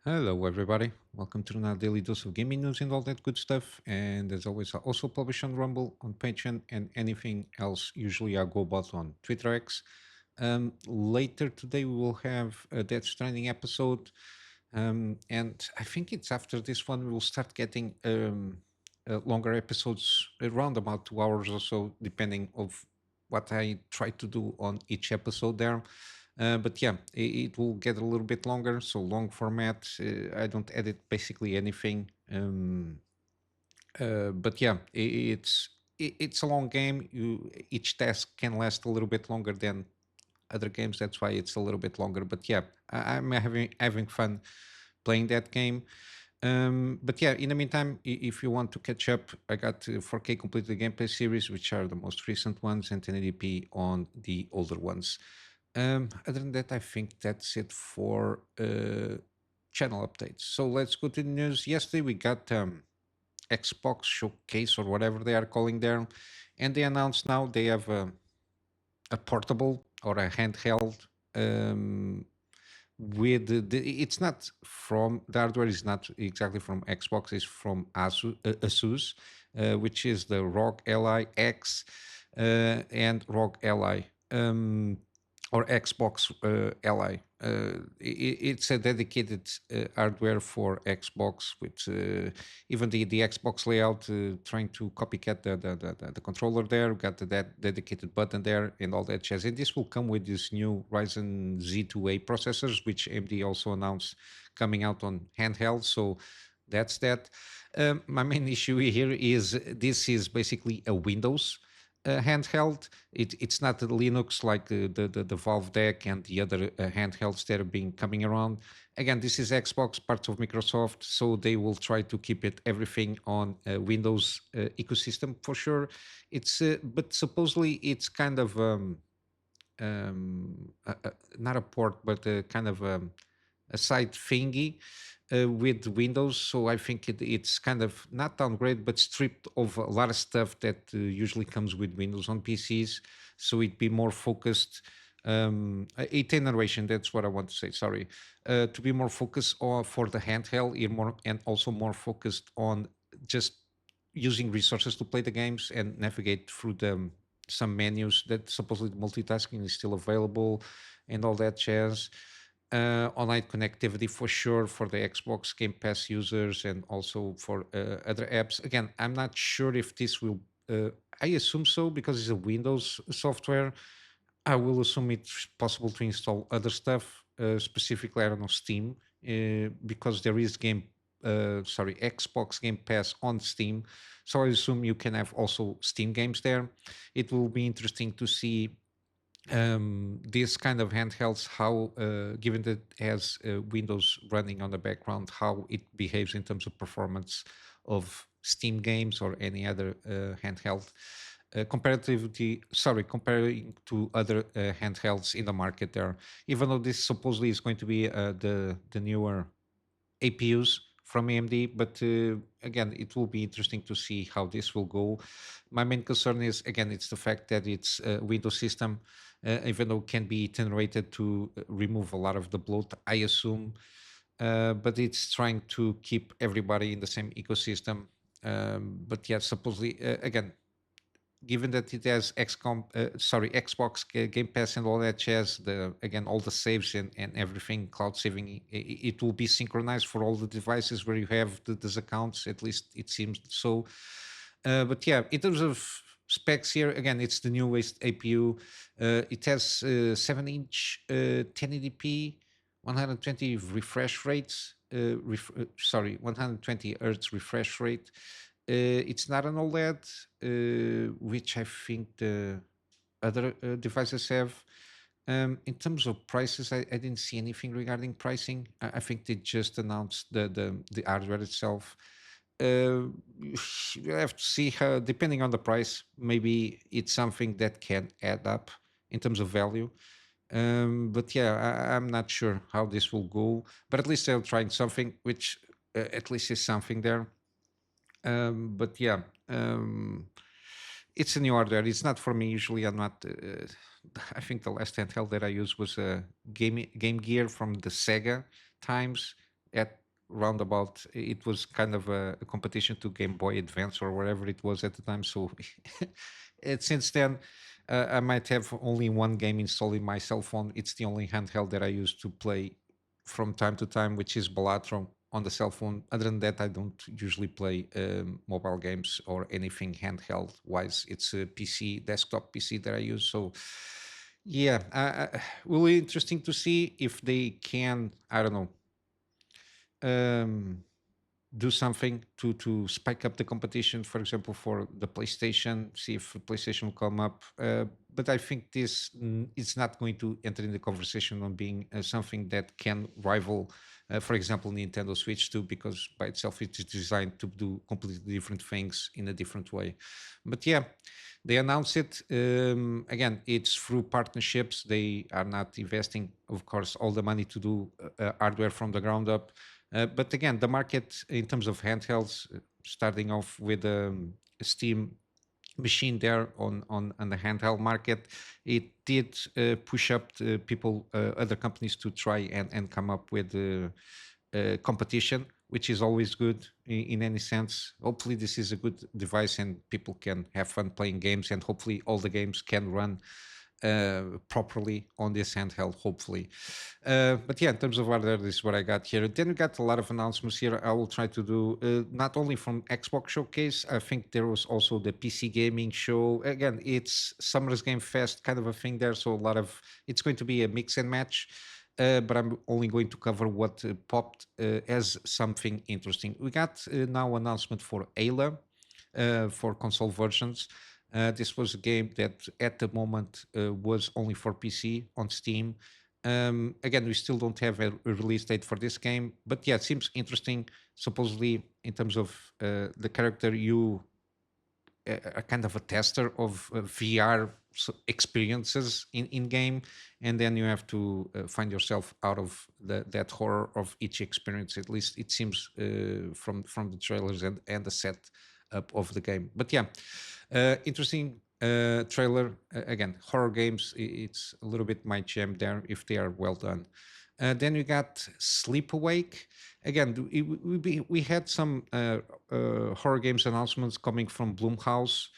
Hello, everybody. Welcome to another daily dose of gaming news and all that good stuff. And as always, I also publish on Rumble, on Patreon, and anything else. Usually, I go about on Twitter X. Later today, we will have a Death Stranding episode, and I think it's after this one we will start getting longer episodes, around about 2 hours or so, depending of what I try to do on each episode there. But yeah, it will get a little bit longer. So long format. I don't edit basically anything. But yeah, it's a long game. Each task can last a little bit longer than other games. That's why it's a little bit longer. But yeah, I'm having fun playing that game. But yeah, in the meantime, if you want to catch up, I got 4K completed gameplay series, which are the most recent ones, and 1080p on the older ones. Other than that, I think that's it for channel updates. So let's go to the news. Yesterday we got Xbox Showcase or whatever they are calling there, and they announced now they have a portable or a handheld. Um, with it's not from the hardware is not exactly from Xbox, it's from ASUS, which is the ROG Ally X and ROG Ally. Or Xbox Ally. It's a dedicated hardware for Xbox with even the Xbox layout, trying to copycat the controller there. Got that dedicated button there and all that jazz. And this will come with this new Ryzen Z2A processors, which AMD also announced coming out on handheld. So that's that. My main issue here is this is basically a Windows handheld. It's not the Linux like the Valve Deck and the other handhelds that are being coming around. Again, this is Xbox, part of Microsoft, so they will try to keep it everything on Windows ecosystem for sure. It's but supposedly it's kind of not a port, but kind of a side thingy with Windows. So I think it's kind of not downgrade, but stripped of a lot of stuff that usually comes with Windows on PCs. So it'd be more focused. A generation, that's what I want to say. Sorry, to be more focused on for the handheld, more and also more focused on just using resources to play the games and navigate through the some menus that supposedly multitasking is still available and all that jazz. Online connectivity for sure for the Xbox Game Pass users and also for other apps. Again, I'm not sure if this will. I assume so because it's a Windows software. I will assume it's possible to install other stuff, specifically I don't know Steam, because there is Xbox Game Pass on Steam. So I assume you can have also Steam games there. It will be interesting to see these kind of handhelds, how given that it has Windows running on the background, how it behaves in terms of performance of Steam games or any other handheld, comparing to other handhelds in the market there. Even though this supposedly is going to be the newer APUs from AMD, but again, it will be interesting to see how this will go. My main concern is again, it's the fact that it's a Windows system, even though it can be generated to remove a lot of the bloat, I assume, but it's trying to keep everybody in the same ecosystem. But yeah, supposedly, again, given that it has Xbox Game Pass and all that jazz, the again all the saves and everything, cloud saving, it will be synchronized for all the devices where you have these accounts. At least it seems so. But yeah, in terms of specs here, again, it's the newest APU. It has 7-inch 1080p, 120 refresh rates. 120 hertz refresh rate. It's not an OLED, which I think the other devices have. In terms of prices, I didn't see anything regarding pricing. I think they just announced the hardware itself. You have to see how, depending on the price, maybe it's something that can add up in terms of value. But yeah, I'm not sure how this will go. But at least they're trying something, which at least is something there. But yeah, it's a new hardware. It's not for me. Usually, I'm not. I think the last handheld that I used was a Game Gear from the Sega times, at roundabout, it was kind of a competition to Game Boy Advance or whatever it was at the time. So since then, I might have only one game installed in my cell phone. It's the only handheld that I use to play from time to time, which is Balatro on the cell phone. Other than that, I don't usually play mobile games or anything handheld wise. It's a PC, desktop PC that I use. So yeah, will be interesting to see if they can, I don't know, um, do something to spike up the competition, for example, for the PlayStation, see if PlayStation will come up. But I think this is not going to enter in the conversation on being something that can rival, for example, Nintendo Switch 2, because by itself it is designed to do completely different things in a different way. But yeah, they announced it. Again, it's through partnerships. They are not investing, of course, all the money to do hardware from the ground up. But again, the market in terms of handhelds, starting off with Steam machine there on the handheld market, it did push up the people, other companies to try and come up with competition, which is always good in any sense. Hopefully, this is a good device and people can have fun playing games, and hopefully, all the games can run properly on this handheld, hopefully. But yeah, in terms of other, this is what I got here. Then we got a lot of announcements here. I will try to do not only from Xbox Showcase. I think there was also the PC gaming show. Again, it's Summer's Game Fest kind of a thing there, so a lot of it's going to be a mix and match. But I'm only going to cover what popped as something interesting. We got now announcement for A.I.L.A. For console versions. This was a game that at the moment was only for PC on Steam. Again, we still don't have a release date for this game, but yeah, it seems interesting. Supposedly, in terms of the character, you a kind of a tester of VR experiences in game, and then you have to find yourself out of that horror of each experience. At least it seems from the trailers and the set up of the game. But yeah, interesting trailer. Again, horror games. It's a little bit my jam there if they are well done. Then we got Sleep Awake. Again, we had some horror games announcements coming from Blumhouse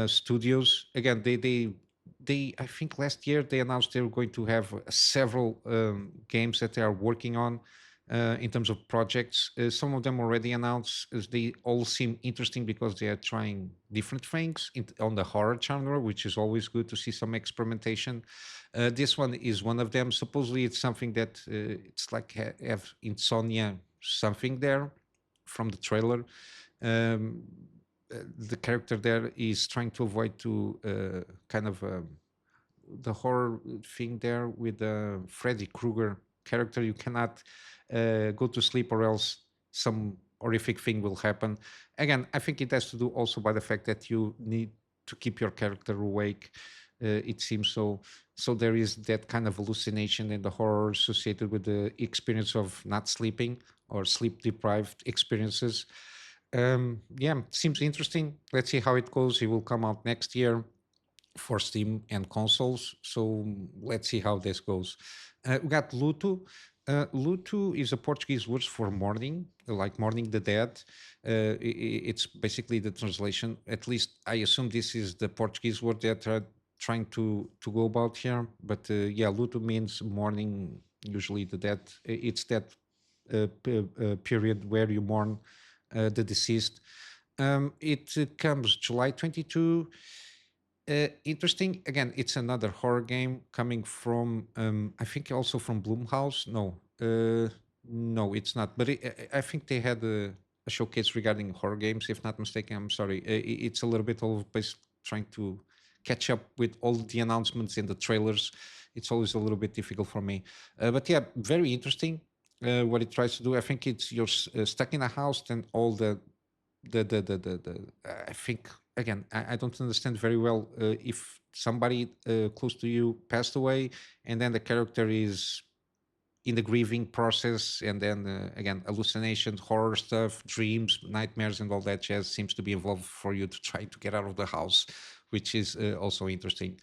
Studios. Again, they I think last year they announced they were going to have several games that they are working on in terms of projects. Some of them already announced. As they all seem interesting because they are trying different things on the horror genre, which is always good to see some experimentation. This one is one of them. Supposedly, it's something that it's like have insomnia something there from the trailer. Um, the character there is trying to avoid to kind of the horror thing there with the Freddy Krueger character. You cannot go to sleep or else some horrific thing will happen. Again, I think it has to do also by the fact that you need to keep your character awake. It seems so. So there is that kind of hallucination and the horror associated with the experience of not sleeping or sleep deprived experiences. Yeah, seems interesting. Let's see how it goes. It will come out next year for Steam and consoles. So let's see how this goes. We got Luto. Luto is a Portuguese word for mourning, like mourning the dead. It's basically the translation. At least I assume this is the Portuguese word that are trying to go about here. But yeah, Luto means mourning, usually the dead. It's that period where you mourn the deceased. It comes July 22. Interesting. Again, it's another horror game coming from, I think also from Blumhouse. No, it's not. But I think they had a showcase regarding horror games, if not mistaken. I'm sorry. It's a little bit all based trying to catch up with all the announcements in the trailers. It's always a little bit difficult for me. But yeah, very interesting what it tries to do. I think it's you're stuck in a house, and all the I think again I don't understand very well if somebody close to you passed away and then the character is in the grieving process and then again hallucinations, horror stuff, dreams, nightmares, and all that jazz seems to be involved for you to try to get out of the house, which is also interesting.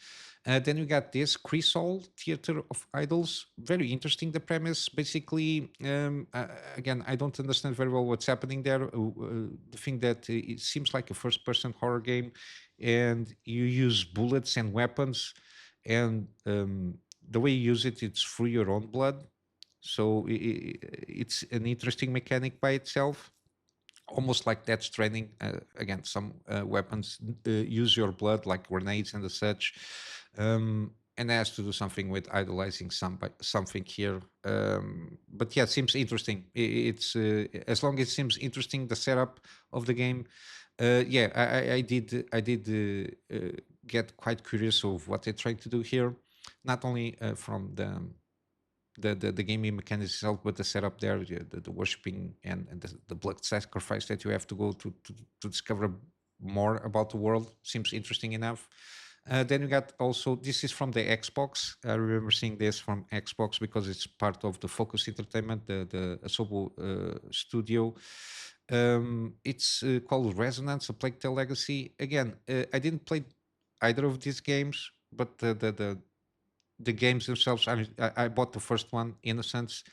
Then you got this Crisol Theater of Idols. Very interesting. The premise, basically, again, I don't understand very well what's happening there. The thing that it seems like a first-person horror game, and you use bullets and weapons, and the way you use it, it's through your own blood. So it's an interesting mechanic by itself, almost like Death Stranding. Again, some weapons use your blood, like grenades and the such, and it has to do something with idolizing something here. But yeah, it seems interesting. It's as long as it seems interesting, the setup of the game. Yeah, I did get quite curious of what they're trying to do here, not only from the gaming mechanics itself, but the setup there, the worshipping and the blood sacrifice that you have to go to discover more about the world seems interesting enough. Then you got also, this is from the Xbox. I remember seeing this from Xbox because it's part of the Focus Entertainment, the Asobo studio. It's called Resonance, a Plague Tale Legacy. Again, I didn't play either of these games, but the games themselves, I bought the first one, Innocence.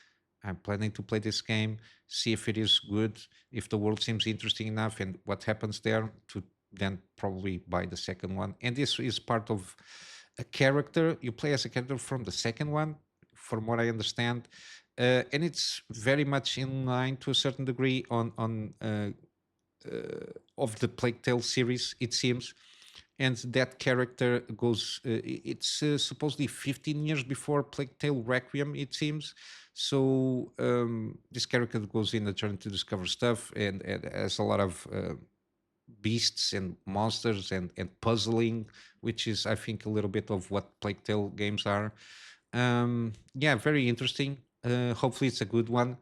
I'm planning to play this game, see if it is good, if the world seems interesting enough, and what happens there, to then probably buy the second one. And this is part of a character. You play as a character from the second one, from what I understand. And it's very much in line to a certain degree of the Plague Tale series, it seems. And that character goes, it's supposedly 15 years before Plague Tale Requiem, it seems. So this character goes in a journey to discover stuff, and has a lot of beasts and monsters and puzzling, which is, I think, a little bit of what Plague Tale games are. Yeah, very interesting. Hopefully, it's a good one.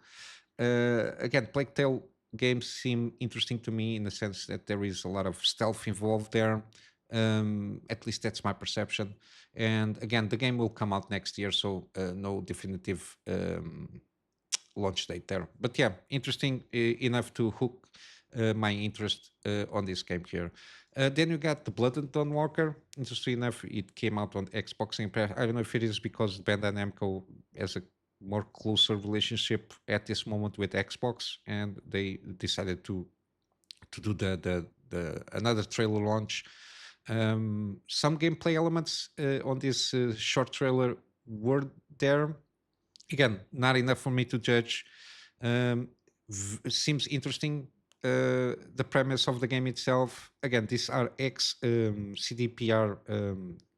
Again, Plague Tale games seem interesting to me in the sense that there is a lot of stealth involved there. At least that's my perception. And again, the game will come out next year, so no definitive launch date there. But yeah, interesting enough to hook my interest on this game here. Then you got the Blood and Dawnwalker. Interesting enough, it came out on Xbox Game Pass. I don't know if it is because Bandai Namco has a more closer relationship at this moment with Xbox, and they decided to do the another trailer launch. Some gameplay elements on this short trailer were there. Again, not enough for me to judge. Um, Seems interesting. The premise of the game itself. Again, these are ex CDPR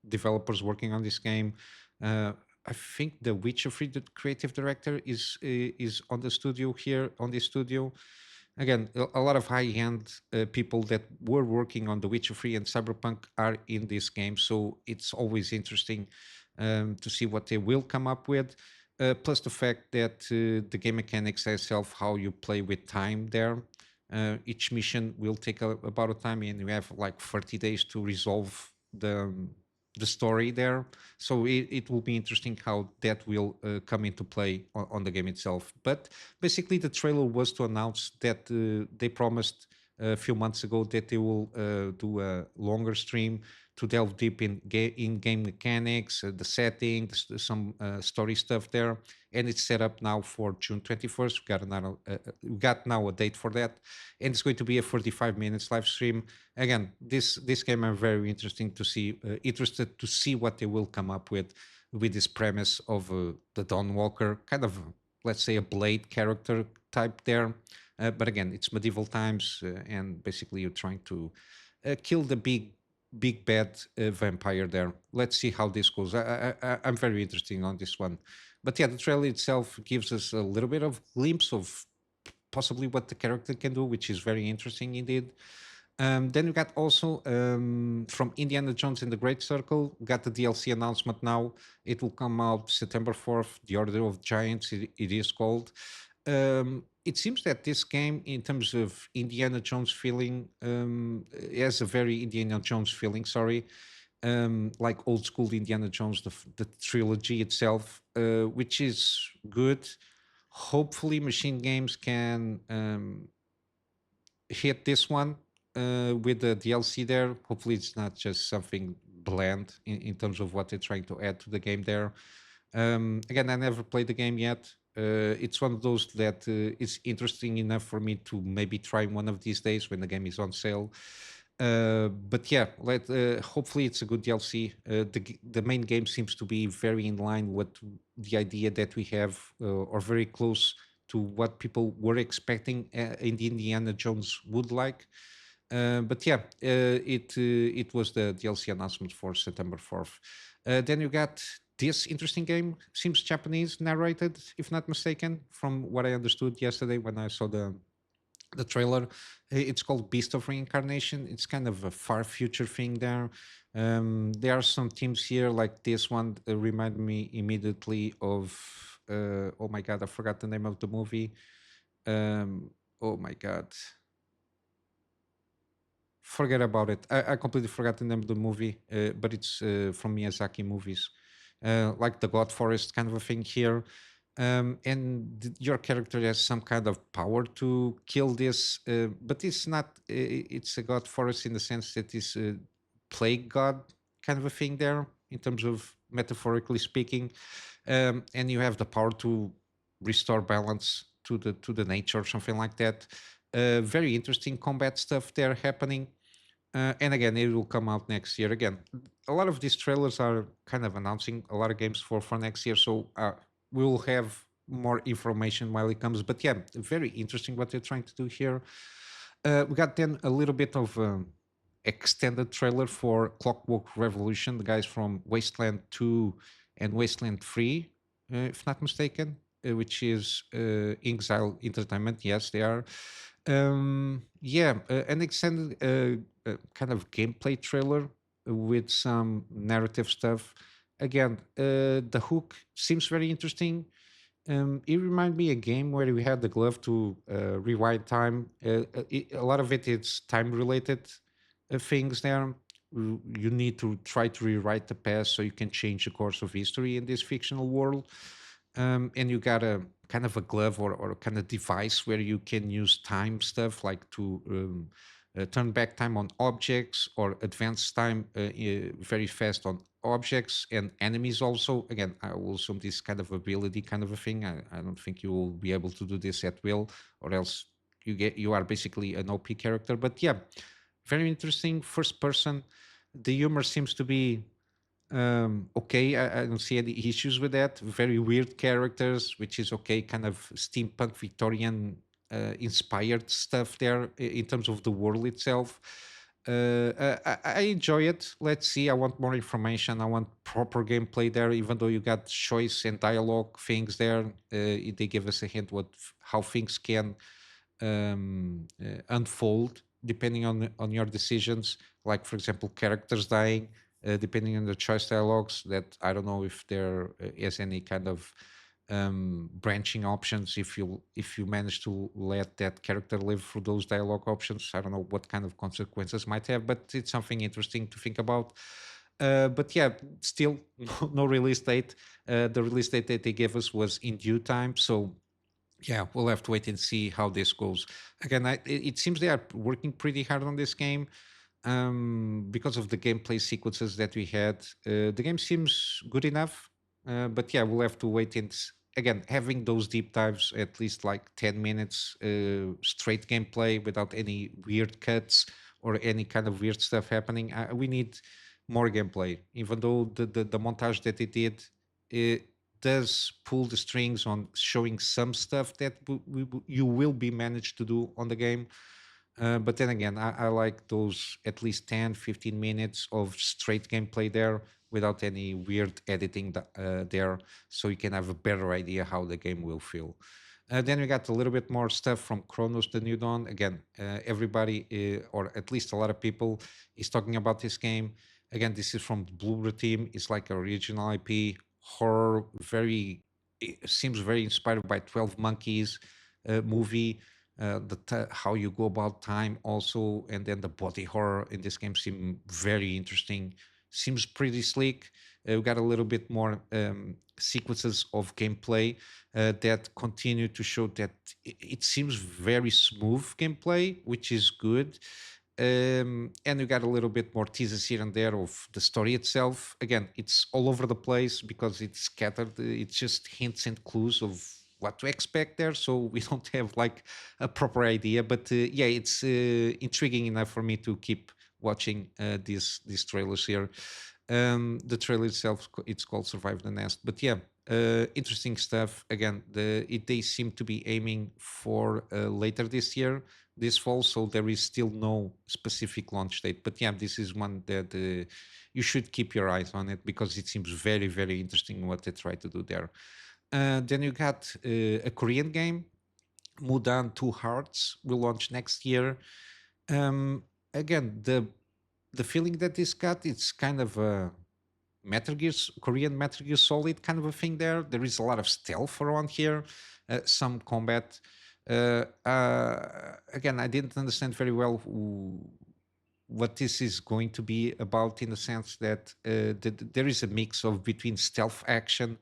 developers working on this game. I think the Witcher 3, the creative director, is on the studio here on this studio. Again, a lot of high-end people that were working on The Witcher 3 and Cyberpunk are in this game, so it's always interesting to see what they will come up with. Plus the fact that the game mechanics itself, how you play with time there. Each mission will take about a time, and you have like 30 days to resolve the story there. So it will be interesting how that will come into play on the game itself. But basically, the trailer was to announce that they promised a few months ago that they will do a longer stream to delve deep in game mechanics, the settings, some story stuff there, and it's set up now for June 21st. We got now a date for that, and it's going to be a 45 minutes live stream. Again, this game I'm very interested to see what they will come up with this premise of the Dawnwalker, kind of, let's say, a Blade character type there. But again, it's medieval times, and basically you're trying to kill the big bad vampire there. Let's see how this goes. I'm very interested on this one. But yeah, the trailer itself gives us a little bit of glimpse of possibly what the character can do, which is very interesting indeed. Then we got also from Indiana Jones and the Great Circle, got the DLC announcement now. It will come out September 4th, The Order of Giants, it is called. It seems that this game, in terms of Indiana Jones feeling, has a very Indiana Jones feeling, sorry. Like old school Indiana Jones, the trilogy itself, which is good. Hopefully, Machine Games can hit this one with the DLC there. Hopefully, it's not just something bland in terms of what they're trying to add to the game there. Again, I never played the game yet. It's one of those that is interesting enough for me to maybe try one of these days when the game is on sale. But yeah, hopefully it's a good DLC. The main game seems to be very in line with the idea that we have, or very close to what people were expecting in the Indiana Jones would like. But yeah, it was the DLC announcement for September 4th. Then you got this interesting game, seems Japanese narrated, if not mistaken, from what I understood yesterday when I saw the trailer. It's called Beast of Reincarnation. It's kind of a far future thing there. There are some themes here, like this one remind me immediately of, oh my god, I forgot the name of the movie. Oh my god, forget about it. I completely forgot the name of the movie, but it's from Miyazaki movies, like the God Forest kind of a thing here. And your character has some kind of power to kill this, but it's not. It's a God Forest in the sense that it's a plague god kind of a thing there, in terms of metaphorically speaking. And you have the power to restore balance to the nature or something like that. Very interesting combat stuff there happening. And again, it will come out next year. Again, a lot of these trailers are kind of announcing a lot of games for next year, so we will have more information while it comes. But yeah, very interesting what they're trying to do here. We got then a little bit of extended trailer for Clockwork Revolution, the guys from Wasteland 2 and Wasteland 3, if not mistaken, which is Exile Entertainment. Yes, they are. Yeah, an extended kind of gameplay trailer with some narrative stuff. Again, the hook seems very interesting. It reminded me a game where we had the glove to rewind time. A lot of it is time related things there. You need to try to rewrite the past so you can change the course of history in this fictional world. And you got a kind of a glove or kind of device where you can use time stuff, like to turn back time on objects or advance time very fast on objects and enemies also. Again, I will assume this kind of ability kind of a thing. I don't think you will be able to do this at will, or else you are basically an OP character. But yeah, very interesting first person. The humor seems to be okay. I don't see any issues with that. Very weird characters, which is okay. Kind of steampunk Victorian inspired stuff there in terms of the world itself. I enjoy it. Let's see. I want more information. I want proper gameplay there. Even though you got choice and dialogue things there, they give us a hint how things can unfold depending on your decisions. Like for example, characters dying, depending on the choice dialogues. That I don't know if there is any kind of branching options if you manage to let that character live through those dialogue options. I don't know what kind of consequences might have, but it's something interesting to think about. But yeah, still no release date. The release date that they gave us was in due time, so yeah, we'll have to wait and see how this goes. Again, it seems they are working pretty hard on this game because of the gameplay sequences that we had. The game seems good enough, but yeah, we'll have to wait and again, having those deep dives, at least like 10 minutes straight gameplay without any weird cuts or any kind of weird stuff happening. We need more gameplay, even though the montage that they did, it does pull the strings on showing some stuff that you will be managed to do on the game. But then again, I like those at least 10, 15 minutes of straight gameplay there without any weird editing there, so you can have a better idea how the game will feel. Then we got a little bit more stuff from Cronos, the New Dawn. Again, everybody, or at least a lot of people, is talking about this game. Again, this is from the Bloober team. It's like a regional IP horror, it seems very inspired by 12 Monkeys movie. How you go about time also, and then the body horror in this game seem very interesting. Seems pretty sleek. We got a little bit more sequences of gameplay that continue to show that it seems very smooth gameplay, which is good. And you got a little bit more teasers here and there of the story itself. Again, it's all over the place because it's scattered. It's just hints and clues of what to expect there. So we don't have like a proper idea. But yeah, it's intriguing enough for me to keep watching these trailers here. The trailer itself, it's called Survive the Nest. But yeah, interesting stuff. Again, they seem to be aiming for later this year, this fall. So there is still no specific launch date. But yeah, this is one that you should keep your eyes on it because it seems very, very interesting what they try to do there. Then you got a Korean game, Mudan Two Hearts, will launch next year. Um, Again, the feeling that this got, it's kind of a Korean Metal Gear Solid kind of a thing there. There is a lot of stealth around here, some combat. Again, I didn't understand very well what this is going to be about in the sense that there is a mix of between stealth action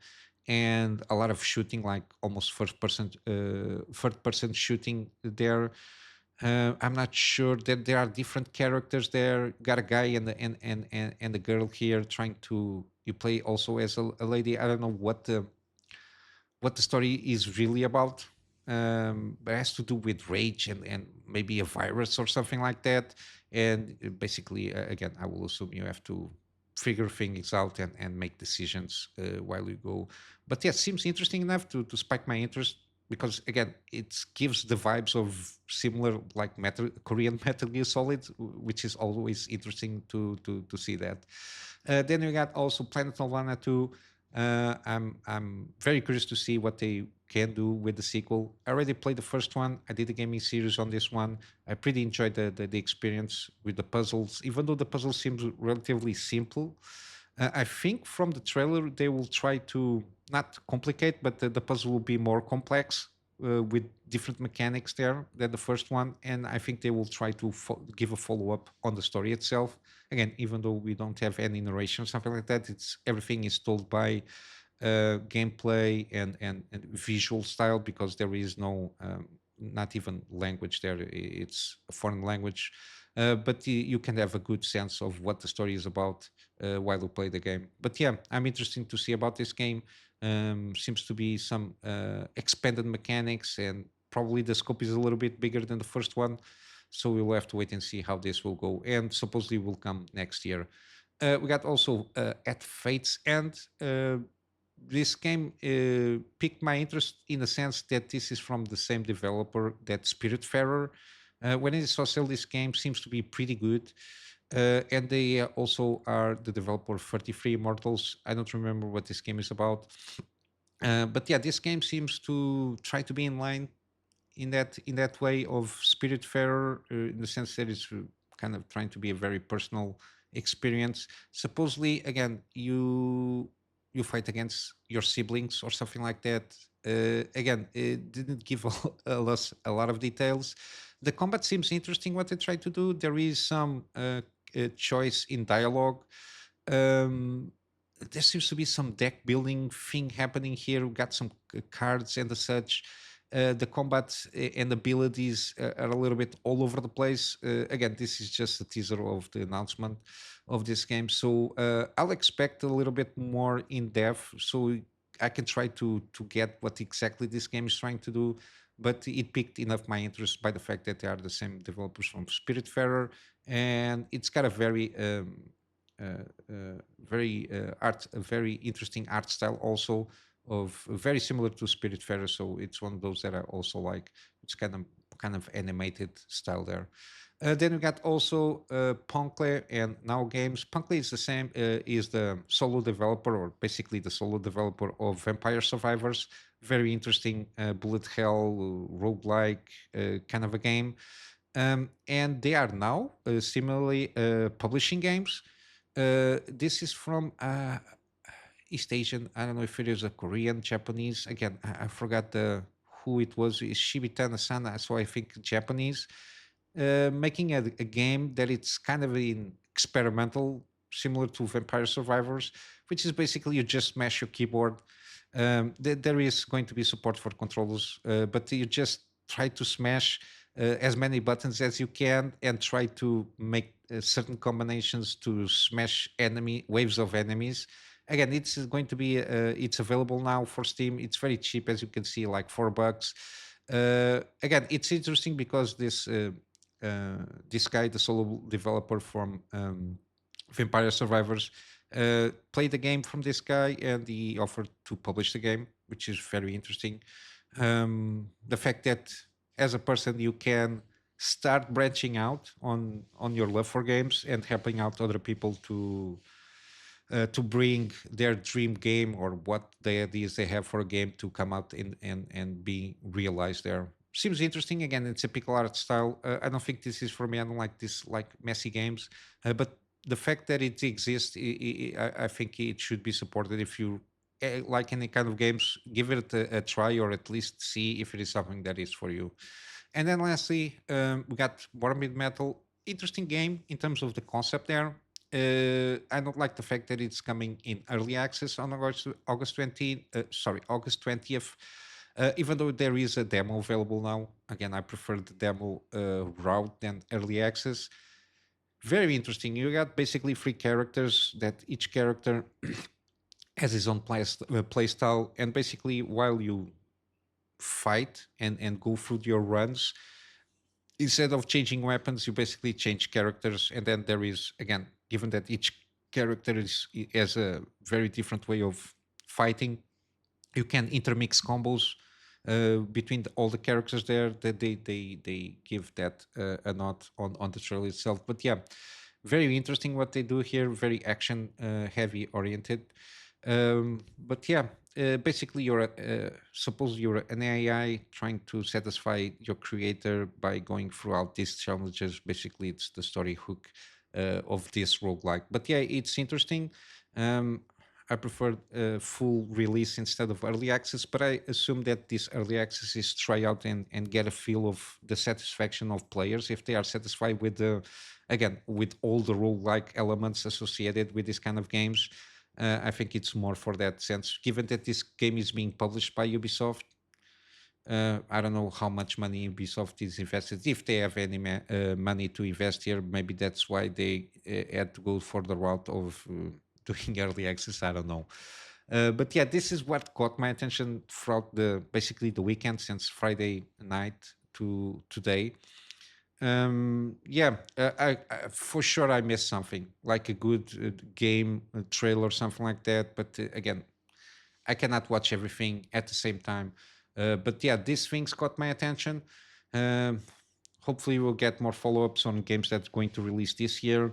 and a lot of shooting, like almost third person shooting there. I'm not sure that there are different characters there. Got a guy and a girl here trying to you play also as a lady. I don't know what the story is really about. But it has to do with rage and maybe a virus or something like that. And basically, again, I will assume you have to figure things out and make decisions while you go. But yeah, it seems interesting enough to spike my interest because again, it gives the vibes of similar like Korean Metal Gear Solid, which is always interesting to see that. Then we got also Planet of Lana 2. I'm very curious to see what they can do with the sequel. I already played the first one. I did a gaming series on this one. I pretty enjoyed the experience with the puzzles, even though the puzzle seems relatively simple. I think from the trailer they will try to not complicate, but the puzzle will be more complex with different mechanics there than the first one. And I think they will try to give a follow up on the story itself. Again, even though we don't have any narration, something like that, it's everything is told by gameplay and visual style because there is no not even language there. It's a foreign language, but you can have a good sense of what the story is about while you play the game. But yeah, I'm interested to see about this game. Seems to be some expanded mechanics, and probably the scope is a little bit bigger than the first one. So we'll have to wait and see how this will go, and supposedly will come next year. We got also At Fate's End. This game piqued my interest in the sense that this is from the same developer that Spiritfarer. When I saw sell, this game seems to be pretty good. And they also are the developer of 33 Immortals. I don't remember what this game is about. But yeah, this game seems to try to be in line in that way of Spiritfarer, in the sense that it's kind of trying to be a very personal experience. Supposedly, again, you fight against your siblings or something like that. Again, it didn't give us a lot of details. The combat seems interesting. What they try to do, there is some choice in dialogue. Um, there seems to be some deck building thing happening here. We got some cards and the such. The combat and abilities are a little bit all over the place. Again, this is just a teaser of the announcement of this game, so I'll expect a little bit more in depth, so I can try to get what exactly this game is trying to do. But it piqued enough my interest by the fact that they are the same developers from Spiritfarer, and it's got a uh, a very interesting art style also of very similar to Spiritfarer. So it's one of those that I also like. It's kind of animated style there. Then we got also Poncle and Nao Games. Poncle is the same, is the solo developer, or basically the solo developer of Vampire Survivors. Very interesting bullet hell, roguelike kind of a game. And they are now similarly publishing games. This is from East Asian. I don't know if it is a Korean, Japanese. Again, I forgot who it was. It's Shibita Nasana, so I think Japanese. Making a game that it's kind of in experimental, similar to Vampire Survivors, which is basically you just smash your keyboard. There is going to be support for controllers, but you just try to smash as many buttons as you can and try to make certain combinations to smash enemy waves of enemies. Again, it's going to be it's available now for Steam. It's very cheap, as you can see, like $4. Again, it's interesting because this guy, the solo developer from Vampire Survivors, played the game from this guy, and he offered to publish the game, which is very interesting. The fact that as a person you can start branching out on your love for games and helping out other people to bring their dream game or what the ideas they have for a game to come out and be realized there. Seems interesting. Again, it's a pickle art style. I don't think this is for me. I don't like this like messy games, but the fact that it exists, I think it should be supported. If you like any kind of games, give it a try or at least see if it is something that is for you. And then lastly, we got Morbid Metal. Interesting game in terms of the concept there. I don't like the fact that it's coming in early access on August 20th. Even though there is a demo available now, again, I prefer the demo route than early access. Very interesting. You got basically three characters that each character has his own play style, and basically while you fight and go through your runs, instead of changing weapons, you basically change characters, and then there is again, given that each character has a very different way of fighting, you can intermix combos between all the characters there. That they give that a nod on the trailer itself. But yeah, very interesting what they do here. Very action heavy oriented. But yeah, basically suppose you're an AI trying to satisfy your creator by going throughout these challenges. Basically, it's the story hook of this roguelike. But yeah, it's interesting. Um, I prefer full release instead of early access, but I assume that this early access is try out and get a feel of the satisfaction of players if they are satisfied with again, with all the roguelike elements associated with this kind of games. I think it's more for that sense. Given that this game is being published by Ubisoft, I don't know how much money Ubisoft is invested. If they have any money to invest here, maybe that's why they had to go for the route of doing early access. I don't know. But yeah, this is what caught my attention throughout the basically the weekend since Friday night to today. Yeah, for sure I missed something like a good game trailer or something like that. But again, I cannot watch everything at the same time. But yeah, these things caught my attention. Um, Hopefully, we'll get more follow ups on games that's going to release this year.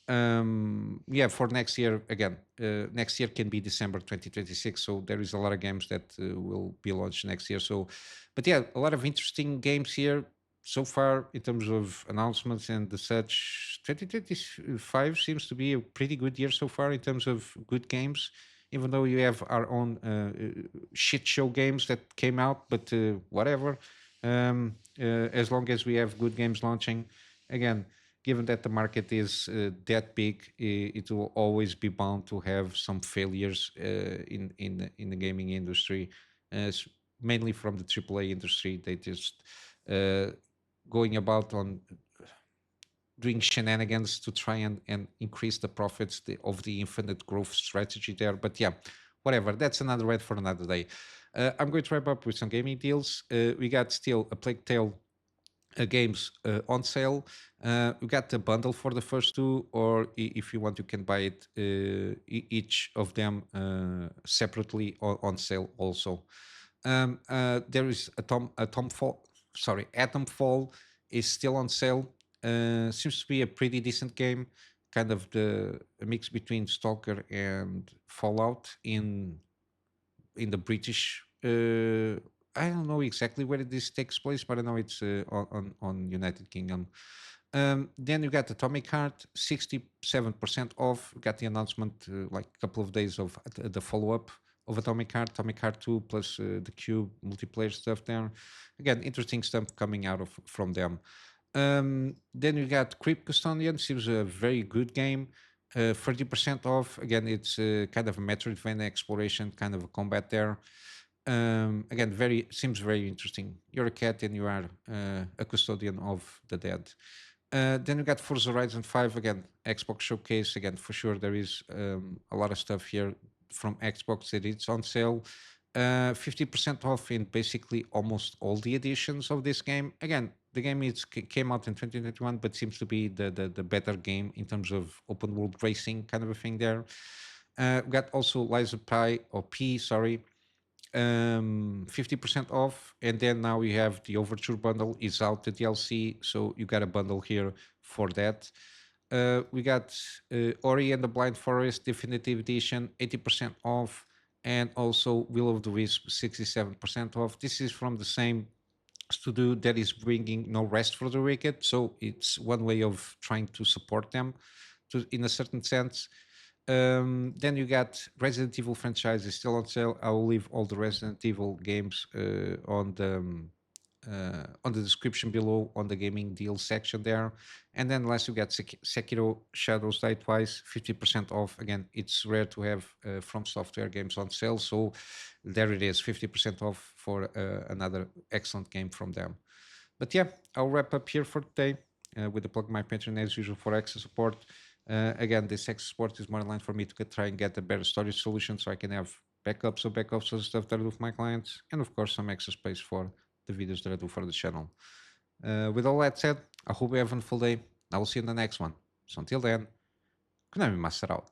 Yeah, for next year, again, next year can be December 2026. So there is a lot of games that will be launched next year. So, but yeah, a lot of interesting games here so far in terms of announcements and the such. 2025 seems to be a pretty good year so far in terms of good games, even though you have our own shit show games that came out, but whatever. As long as we have good games launching, again, given that the market is that big, it will always be bound to have some failures in the gaming industry, mainly from the AAA industry. They just uh, going about on doing shenanigans to try and increase the profits of the infinite growth strategy there. But yeah, whatever. That's another read for another day. I'm going to wrap up with some gaming deals. We got still a Plague Tale games on sale. We got the bundle for the first two, or if you want, you can buy it each of them separately on sale also. There is Atomfall. Sorry, Atomfall is still on sale. Seems to be a pretty decent game, kind of a mix between Stalker and Fallout in the British. I don't know exactly where this takes place, but I know it's on United Kingdom. Then you got Atomic Heart, 67% off. We got the announcement like a couple of days of the follow up of Atomic Heart 2 plus the Cube multiplayer stuff there. Again, interesting stuff coming out of from them. Then you got Crypt Custodian, seems a very good game. 30% off. Again, it's kind of a Metroidvania exploration, kind of a combat there. Again, very seems very interesting. You're a cat and you are a custodian of the dead. Then we got Forza Horizon 5 again, Xbox Showcase again. For sure, there is a lot of stuff here from Xbox that it's on sale. 50% off in basically almost all the editions of this game. Again, the game came out in 2021, but seems to be the better game in terms of open world racing kind of a thing there. We got also Liza Pi or P, sorry, 50% off, and then now you have the Overture bundle is out, the DLC, so you got a bundle here for that. We got Ori and the Blind Forest Definitive Edition, 80% off, and also Will of the Wisp, 67% off. This is from the same studio that is bringing No Rest for the Wicked, so it's one way of trying to support them in a certain sense. Then you got Resident Evil franchise is still on sale. I will leave all the Resident Evil games on the description below on the gaming deal section there. And then last you got Sekiro Shadows Die Twice, 50% off. Again, it's rare to have From Software games on sale, so there it is, 50% off for another excellent game from them. But yeah, I'll wrap up here for today with the plug my Patreon as usual for access support. Again, this access support is more in line for me to try and get a better storage solution so I can have backups of stuff that I do with my clients, and of course some extra space for the videos that I do for the channel. With all that said, I hope you have a full day. I will see you in the next one. So until then, Kunami Master out.